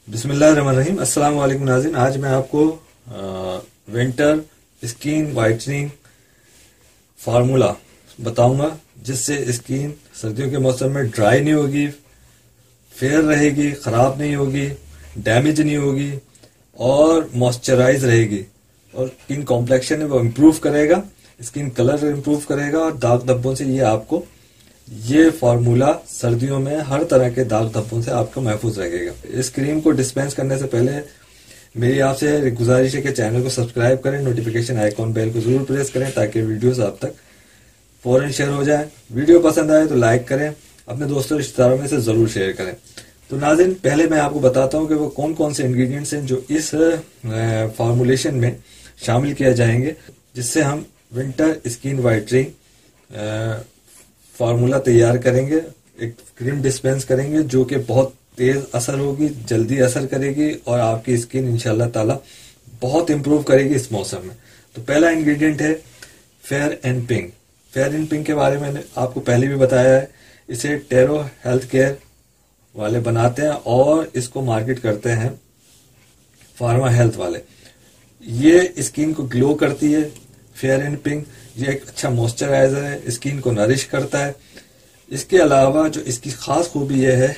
बिस्मिल्लाहिर्रहमानिर्रहीम। अस्सलाम वालेकुम नाज़रीन। आज मैं आपको विंटर स्किन वाइटनिंग फार्मूला बताऊंगा जिससे स्किन सर्दियों के मौसम में ड्राई नहीं होगी, फेयर रहेगी, खराब नहीं होगी, डैमेज नहीं होगी और मॉइस्चराइज रहेगी और स्किन कॉम्प्लेक्शन है वो इम्प्रूव करेगा, स्किन कलर इम्प्रूव करेगा और दाग धब्बों से ये फार्मूला सर्दियों में हर तरह के दाग धब्बों से आपको महफूज रखेगा। इस क्रीम को डिस्पेंस करने से पहले मेरी आपसे गुजारिश है कि चैनल को सब्सक्राइब करें, नोटिफिकेशन आइकॉन बेल को जरूर प्रेस करें ताकि वीडियोस आप तक फौरन शेयर हो जाए। वीडियो पसंद आए तो लाइक करें, अपने दोस्तों रिश्तेदारों में से जरूर शेयर करें। तो नाज़रीन, पहले मैं आपको बताता हूँ कि वो कौन कौन से इंग्रेडिएंट्स हैं जो इस फार्मूलेशन में शामिल किए जाएंगे जिससे हम विंटर स्किन वाइटनिंग फार्मूला तैयार करेंगे, एक क्रीम डिस्पेंस करेंगे जो कि बहुत तेज असर होगी, जल्दी असर करेगी और आपकी स्किन इंशाल्लाह ताला बहुत इंप्रूव करेगी इस मौसम में। तो पहला इंग्रेडिएंट है fair and pink. Fair and pink के बारे में मैंने आपको पहले भी बताया है। इसे टेरो हेल्थ केयर वाले बनाते हैं और इसको मार्केट करते हैं फार्मा हेल्थ वाले। ये स्किन को ग्लो करती है। फेयर एंड पिंक ये एक अच्छा मॉइस्चराइजर है, स्किन को नरिश करता है। इसके अलावा जो इसकी खास खूबी यह है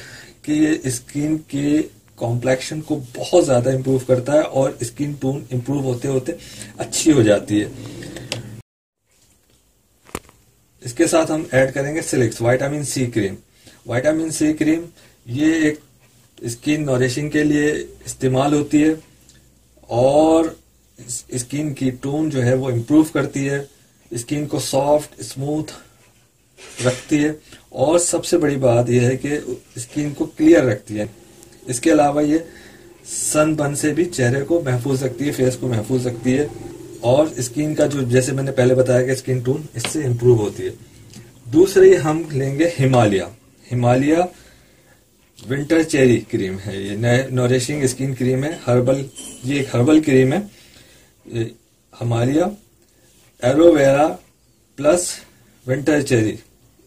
कि ये स्किन के कॉम्प्लेक्शन को बहुत ज्यादा इंप्रूव करता है और स्किन टोन इंप्रूव होते होते अच्छी हो जाती है। इसके साथ हम ऐड करेंगे सिलिक्स vitamin C cream. Vitamin C cream ये एक स्किन नरिशिंग के लिए इस्तेमाल होती है और स्किन की टोन जो है वो इम्प्रूव करती है, स्किन को सॉफ्ट स्मूथ रखती है और सबसे बड़ी बात यह है कि स्किन को क्लियर रखती है। इसके अलावा ये सनबर्न से भी चेहरे को महफूज रखती है, फेस को महफूज रखती है और स्किन का जो जैसे मैंने पहले बताया कि स्किन टोन इससे इम्प्रूव होती है। दूसरी हम लेंगे हिमालय विंटर चेरी क्रीम है। ये नरिशिंग स्किन क्रीम है, ये एक हर्बल क्रीम है। Himalaya aloe vera plus winter cherry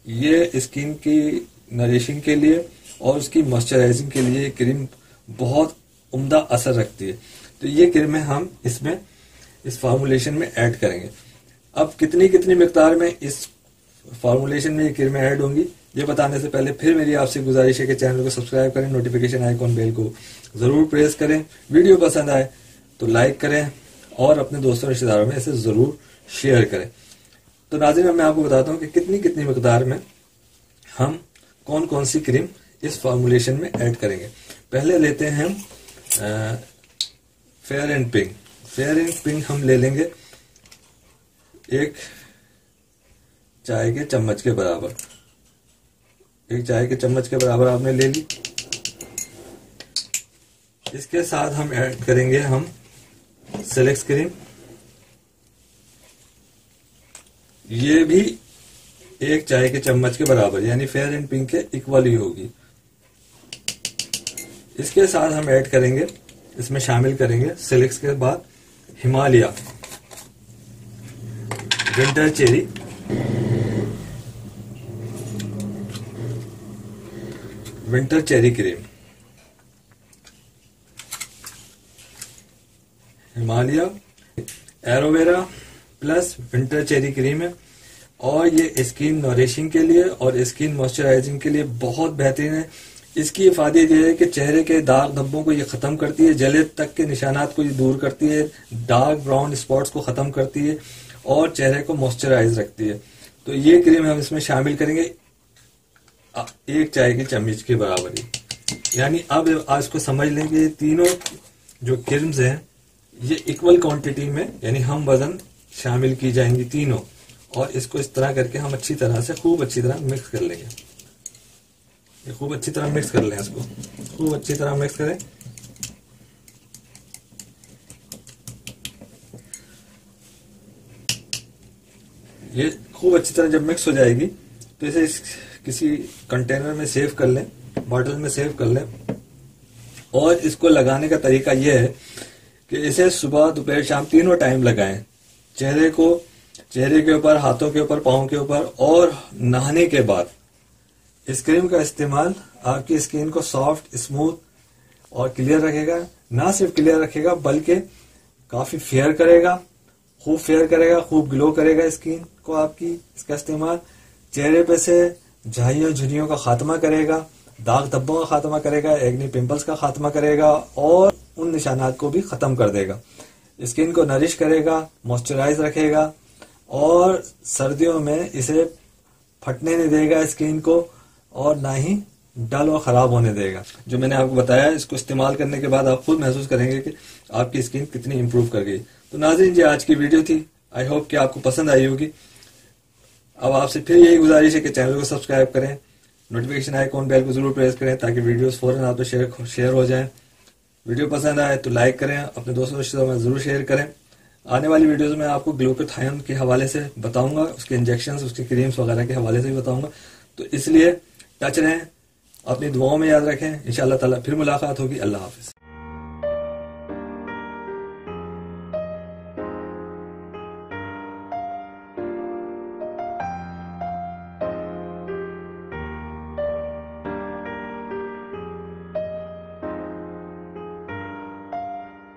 ये स्किन की नरिशिंग के लिए और उसकी मॉइस्चराइजिंग के लिए क्रीम बहुत उम्दा असर रखती है। तो ये क्रीमें हम इसमें इस फार्मूलेशन में ऐड करेंगे। अब कितनी मिकदार में इस फार्मूलेशन में ये क्रीमें ऐड होंगी ये बताने से पहले फिर मेरी आपसे गुजारिश है कि चैनल को सब्सक्राइब करें, नोटिफिकेशन आइकॉन बेल को जरूर प्रेस करें, वीडियो पसंद आए तो लाइक करें और अपने दोस्तों रिश्तेदारों में इसे जरूर शेयर करें। तो नाज़रीन, मैं आपको बताता हूँ कि कितनी मिकदार में हम कौन कौन सी क्रीम इस फॉर्मूलेशन में ऐड करेंगे। पहले लेते हैं fair and pink. Fair and pink हम ले लेंगे एक चाय के चम्मच के बराबर। एक चाय के चम्मच के बराबर आपने ले ली। इसके साथ हम ऐड करेंगे हम सिलिक्स क्रीम। ये भी एक चाय के चम्मच के बराबर यानी फेयर एंड पिंक के इक्वल ही होगी। इसके साथ हम ऐड करेंगे, इसमें शामिल करेंगे सिलिक्स के बाद Himalaya winter cherry cream. Himalaya aloe vera plus winter cherry cream है और ये स्किन नरिशिंग के लिए और स्किन मॉइस्चराइजिंग के लिए बहुत बेहतरीन है। इसकी इफादत यह है कि चेहरे के दाग धब्बों को ये खत्म करती है, जले तक के निशानात को ये दूर करती है, डार्क ब्राउन स्पॉट्स को खत्म करती है और चेहरे को मॉइस्चराइज रखती है। तो ये क्रीम हम इसमें शामिल करेंगे एक चाय के चम्मच के बराबर ही। यानी अब आज को समझ लेंगे तीनों जो क्रीम्स हैं ये इक्वल क्वांटिटी में यानी हम वजन शामिल की जाएंगी तीनों और इसको इस तरह करके हम अच्छी तरह से खूब अच्छी तरह मिक्स कर लेंगे। ये खूब अच्छी तरह मिक्स कर लें, इसको खूब अच्छी तरह मिक्स करें। ये खूब अच्छी तरह जब मिक्स हो जाएगी तो इसे किसी कंटेनर में सेव कर लें, बॉटल में सेव कर लें और इसको लगाने का तरीका यह है कि इसे सुबह दोपहर शाम तीनों टाइम लगाएं। चेहरे के ऊपर, हाथों के ऊपर, पाँव के ऊपर और नहाने के बाद। इस क्रीम का इस्तेमाल आपकी स्किन को सॉफ्ट, स्मूथ और क्लियर रखेगा। ना सिर्फ क्लियर रखेगा बल्कि काफी फेयर करेगा, खूब फेयर करेगा, खूब ग्लो करेगा स्किन को आपकी। इसका इस्तेमाल चेहरे पे से झाइयों झुर्रियों का खात्मा करेगा, दाग धब्बों का खात्मा करेगा, एक्ने पिंपल्स का खात्मा करेगा और उन निशानात को भी खत्म कर देगा। स्किन को नरिश करेगा, मॉइस्चराइज रखेगा और सर्दियों में इसे फटने नहीं देगा स्किन को और ना ही डल और खराब होने देगा। जो मैंने आपको बताया इसको इस्तेमाल करने के बाद आप खुद महसूस करेंगे कि आपकी स्किन कितनी इंप्रूव कर गई। तो नाज़रीन, ये आज की वीडियो थी। आई होप कि आपको पसंद आई होगी। अब आपसे फिर यही गुजारिश है कि चैनल को सब्सक्राइब करें, नोटिफिकेशन आइकॉन बेल को जरूर प्रेस करें ताकि वीडियोस फौरन आप पे शेयर हो जाएं। वीडियो पसंद आए तो लाइक करें, अपने दोस्तों रिश्तेदारों में जरूर शेयर करें। आने वाली वीडियोस में आपको ग्लूटाथायोन के हवाले से बताऊंगा, उसके इंजेक्शंस, उसके क्रीम्स वगैरह के हवाले से भी बताऊंगा। तो इसलिए टच रहें, अपनी दुआओं में याद रखें। इंशाअल्लाह ताला फिर मुलाकात होगी। अल्लाह हाफिज।